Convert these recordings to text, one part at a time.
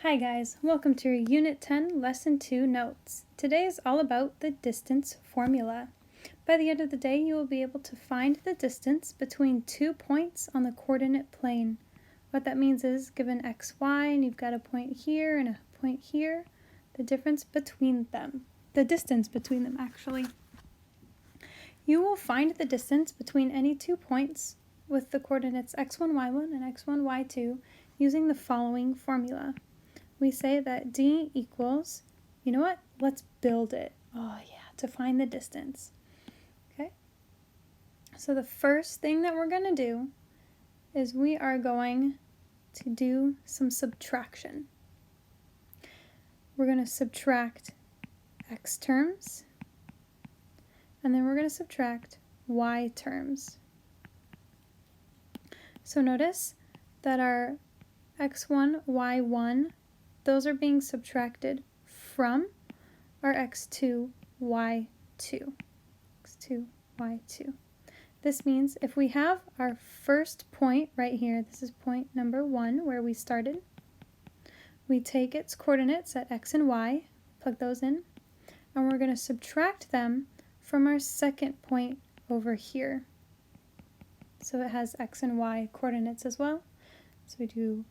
Hi guys, welcome to your Unit 10 Lesson 2 notes. Today is all about the distance formula. By the end of the day, you will be able to find the distance between 2 points on the coordinate plane. What that means is, given x, y, and you've got a point here and a point here, the distance between them actually. You will find the distance between any 2 points with the coordinates x1, y1, and x1, y2 using the following formula. We say that d equals, you know what, let's build it. Oh yeah, to find the distance. Okay, so the first thing that we're going to do is we are going to do some subtraction. We're going to subtract x terms, and then we're going to subtract y terms. So notice that our x1, y1, those are being subtracted from our x2, y2. x2, y2. This means if we have our first point right here, this is point number 1 where we started, we take its coordinates at x and y, plug those in, and we're going to subtract them from our second point over here. So it has x and y coordinates as well. So we do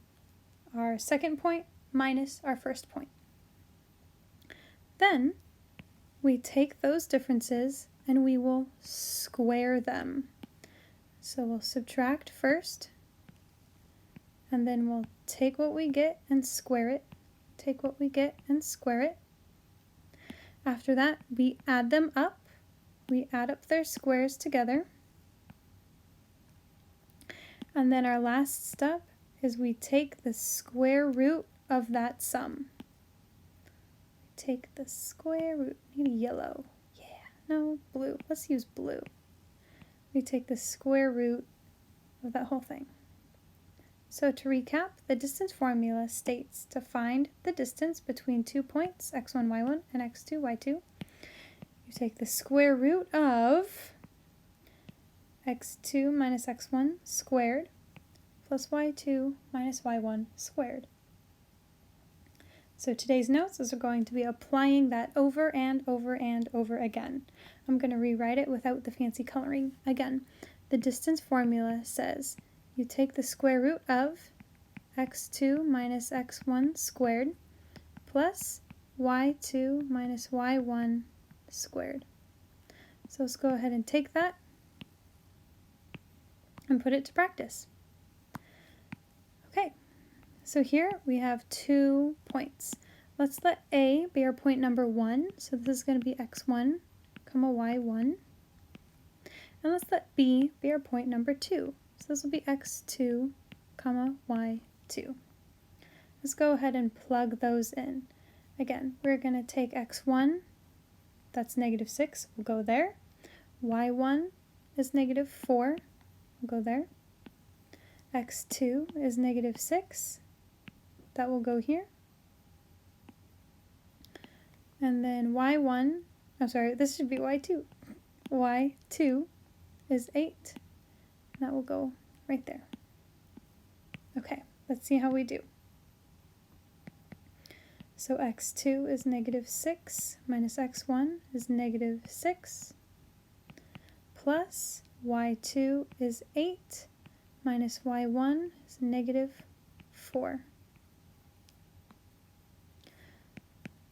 our second point minus our first point. Then we take those differences and we will square them. So we'll subtract first, and then we'll take what we get and square it. Take what we get and square it. After that, we add them up. We add up their squares together. And then our last step is we take the square root of that sum. Take the square root, maybe yellow. Yeah, no, blue. Let's use blue. We take the square root of that whole thing. So to recap, the distance formula states to find the distance between 2 points, x1, y1, and x2, y2. You take the square root of x2 minus x1 squared plus y2 minus y1 squared. So today's notes are going to be applying that over and over and over again. I'm going to rewrite it without the fancy coloring. Again, the distance formula says you take the square root of x2 minus x1 squared plus y2 minus y1 squared. So let's go ahead and take that and put it to practice. Okay. So here we have 2 points. Let's let A be our point number 1. So this is going to be x1, y1. And let's let B be our point number 2. So this will be x2, y2. Let's go ahead and plug those in. Again, we're going to take x1, that's -6, we'll go there. y1 is -4, we'll go there. x2 is -6. That will go here. And then y1, I'm sorry, this should be y2. y2 is 8. That will go right there. Okay, let's see how we do. So x2 is -6 minus x1 is -6 plus y2 is 8 minus y1 is -4.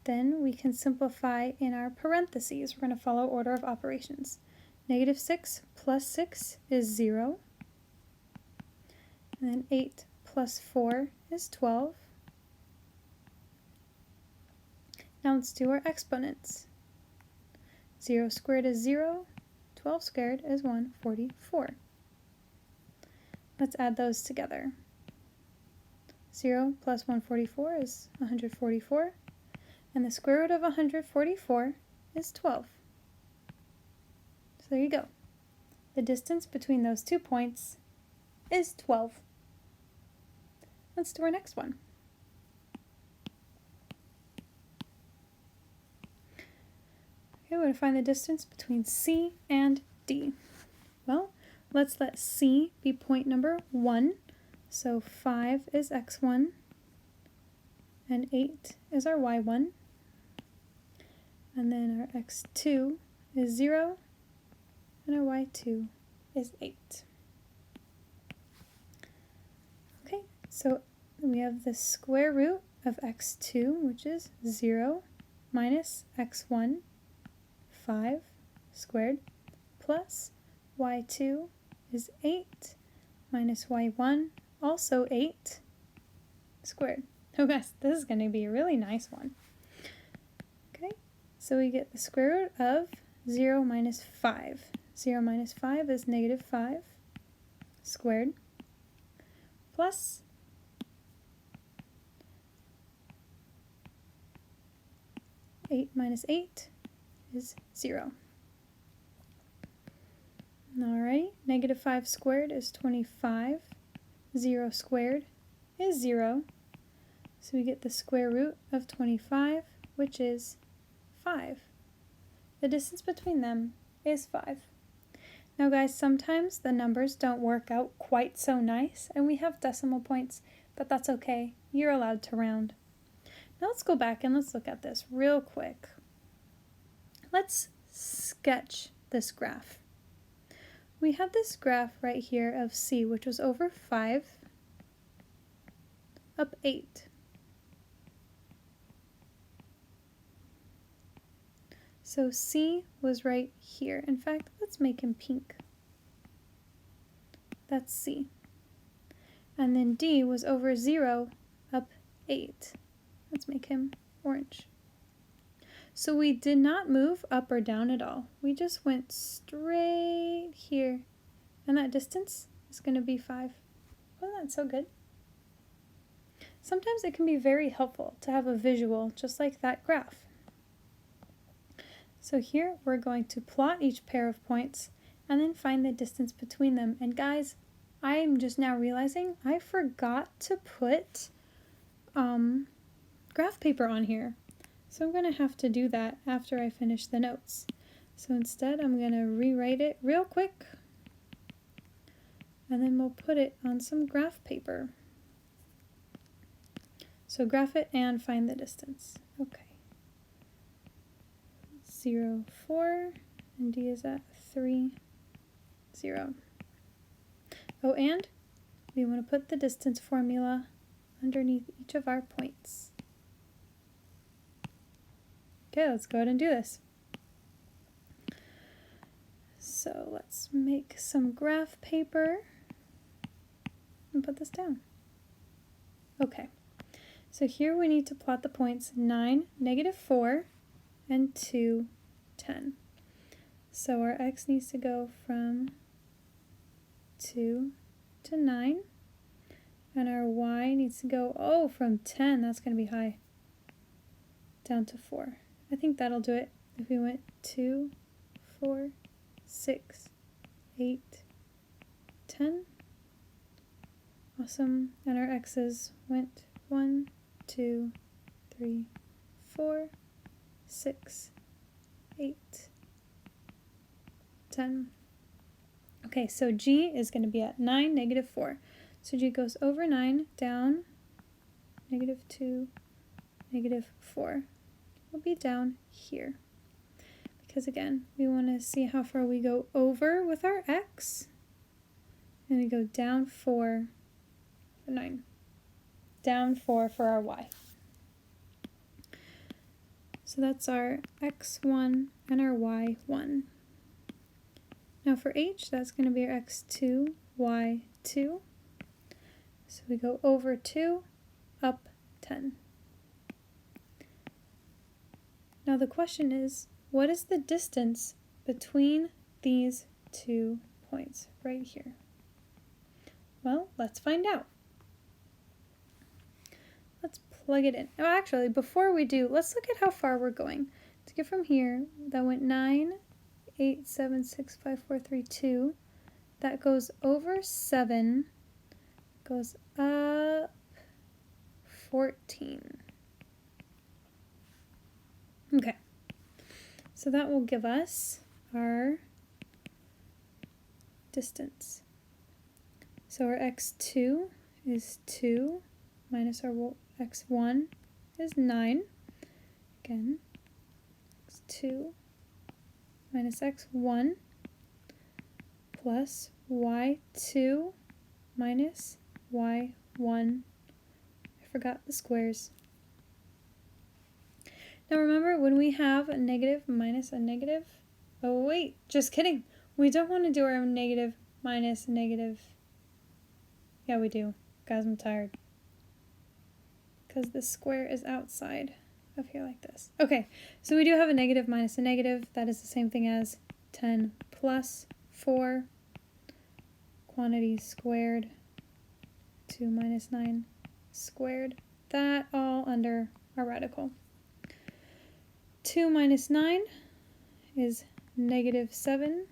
Then we can simplify in our parentheses. We're going to follow order of operations. -6 plus 6 is 0. And then 8 plus 4 is 12. Now let's do our exponents. 0 squared is 0. 12 squared is 144. Let's add those together. 0 plus 144 is 144. And the square root of 144 is 12. So there you go. The distance between those 2 points is 12. Let's do our next one. Okay, we're going to find the distance between C and D. Well, let's let C be point number 1. So 5 is x1, and 8 is our y1. And then our x2 is 0, and our y2 is 8. Okay, so we have the square root of x2, which is 0, minus x1, 5 squared, plus y2 is 8, minus y1, also 8 squared. Oh guys, this is going to be a really nice one. Okay, so we get the square root of 0 minus 5. 0 minus 5 is negative 5 squared, plus 8 minus 8 is 0. Alrighty, negative 5 squared is 25. 0 squared is 0. So we get the square root of 25, which is 5. The distance between them is 5. Now guys, sometimes the numbers don't work out quite so nice, and we have decimal points, but that's okay. You're allowed to round. Now let's go back and let's look at this real quick. Let's sketch this graph. We have this graph right here of C, which was over 5, up 8. So C was right here. In fact, let's make him pink. That's C. And then D was over 0, up 8. Let's make him orange. So we did not move up or down at all. We just went straight here. And that distance is going to be 5. Oh, that's so good. Sometimes it can be very helpful to have a visual just like that graph. So here we're going to plot each pair of points and then find the distance between them. And guys, I'm just now realizing I forgot to put graph paper on here. So I'm going to have to do that after I finish the notes. So instead I'm going to rewrite it real quick, and then we'll put it on some graph paper. So graph it and find the distance. Okay. 0, 4, and D is at 3, 0. Oh, and we want to put the distance formula underneath each of our points. Okay, let's go ahead and do this. So let's make some graph paper and put this down. Okay, so here we need to plot the points 9, negative 4, and 2, 10. So our x needs to go from 2 to 9, and our y needs to go, from 10, that's going to be high, down to 4. I think that'll do it. If we went 2, 4, 6, 8, 10. Awesome. And our x's went 1, 2, 3, 4, 6, 8, 10. Okay, so G is going to be at 9, negative 4. So G goes over 9, down, negative 2, negative 4. Will be down here. Because again, we want to see how far we go over with our x. And we go down 4 for 9. Down 4 for our y. So that's our x1 and our y1. Now for h, that's going to be our x2, y2. So we go over 2, up 10. Now the question is, what is the distance between these 2 points right here? Well, let's find out. Let's plug it in. Oh, actually, before we do, let's look at how far we're going. To get from here, that went 9, 8, 7, 6, 5, 4, 3, 2. That goes over 7, goes up 14. Okay, so that will give us our distance. So our x2 is 2 minus our x1 is 9. Again, x2 minus x1 plus y2 minus y1. I forgot the squares. Now remember, when we have a negative minus a negative, oh wait, just kidding. We don't want to do our negative minus negative. Yeah, we do. Guys, I'm tired. Because the square is outside of here like this. Okay, so we do have a negative minus a negative. That is the same thing as 10 plus 4 quantity squared 2 minus 9 squared. That all under our radical. 2 minus 9 is negative 7.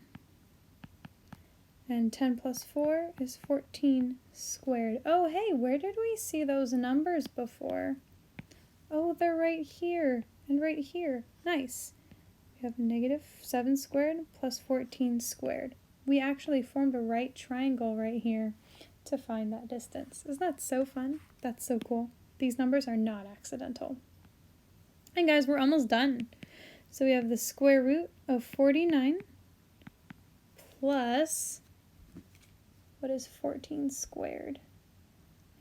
And 10 plus 4 is 14 squared. Oh, hey, where did we see those numbers before? Oh, they're right here and right here. Nice. We have negative 7 squared plus 14 squared. We actually formed a right triangle right here to find that distance. Isn't that so fun? That's so cool. These numbers are not accidental. And guys, we're almost done. So we have the square root of 49 plus, what is 14 squared?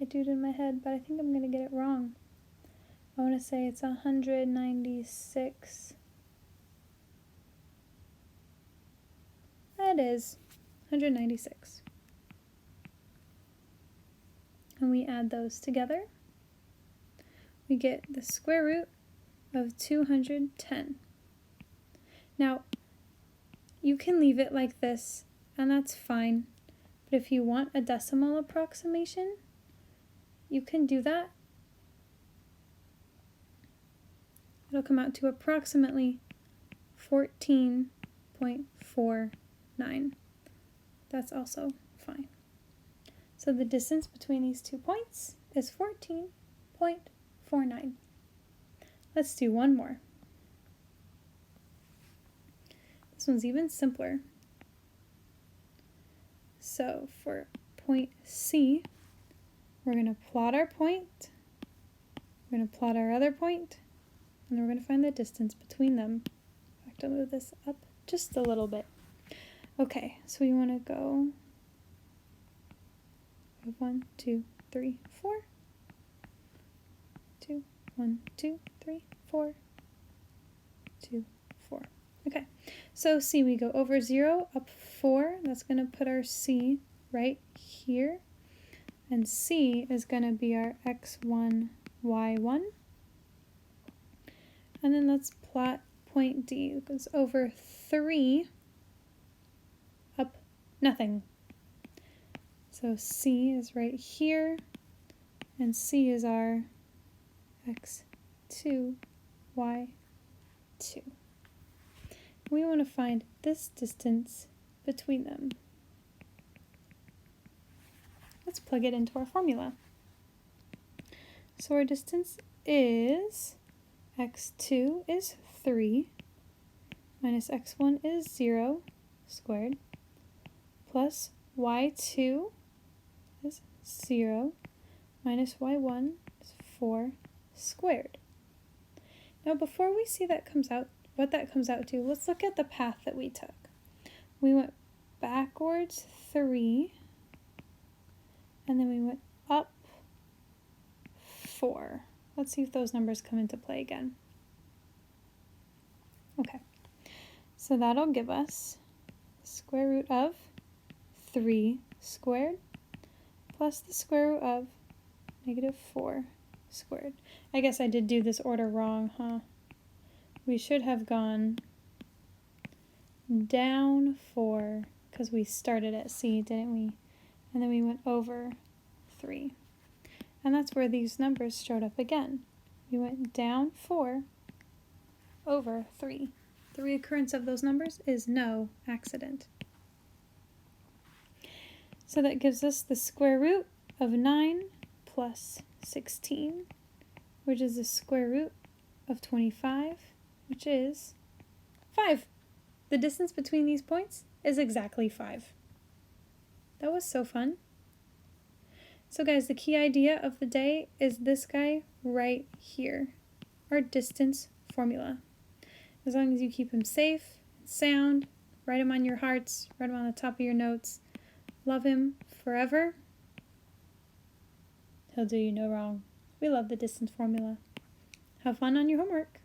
I do it in my head, but I think I'm going to get it wrong. I want to say it's 196. That is 196. And we add those together. We get the square root of 210. Now, you can leave it like this, and that's fine. But if you want a decimal approximation, you can do that. It'll come out to approximately 14.49. That's also fine. So the distance between these 2 points is 14.49. Let's do one more. This one's even simpler. So for point C, we're going to plot our point, we're going to plot our other point, and then we're going to find the distance between them. I have to move this up just a little bit. Okay, so we want to go 1, 2, 3, 4. 2, 1, 2, 3, 4. 2, 4. Okay, so C, we go over 0, up 4. That's going to put our C right here. And C is going to be our x1, y1. And then let's plot point D. It goes over 3, up nothing. So C is right here, and C is our x2, y2. We want to find this distance between them. Let's plug it into our formula. So our distance is x2 is 3 minus x1 is 0 squared plus y2 is 0 minus y1 is 4 squared. Now before we see that comes out, what that comes out to, let's look at the path that we took. We went backwards 3, and then we went up 4. Let's see if those numbers come into play again. Okay, so that'll give us the square root of 3 squared plus the square root of negative 4 squared. I guess I did do this order wrong, huh? We should have gone down 4 because we started at C, didn't we? And then we went over 3. And that's where these numbers showed up again. We went down 4 over 3. The reoccurrence of those numbers is no accident. So that gives us the square root of 9 plus 16, which is the square root of 25, which is 5. The distance between these points is exactly 5. That was so fun. So guys, the key idea of the day is this guy right here, our distance formula. As long as you keep him safe, sound, write him on your hearts, write him on the top of your notes, love him forever, he'll do you no wrong. We love the distance formula. Have fun on your homework.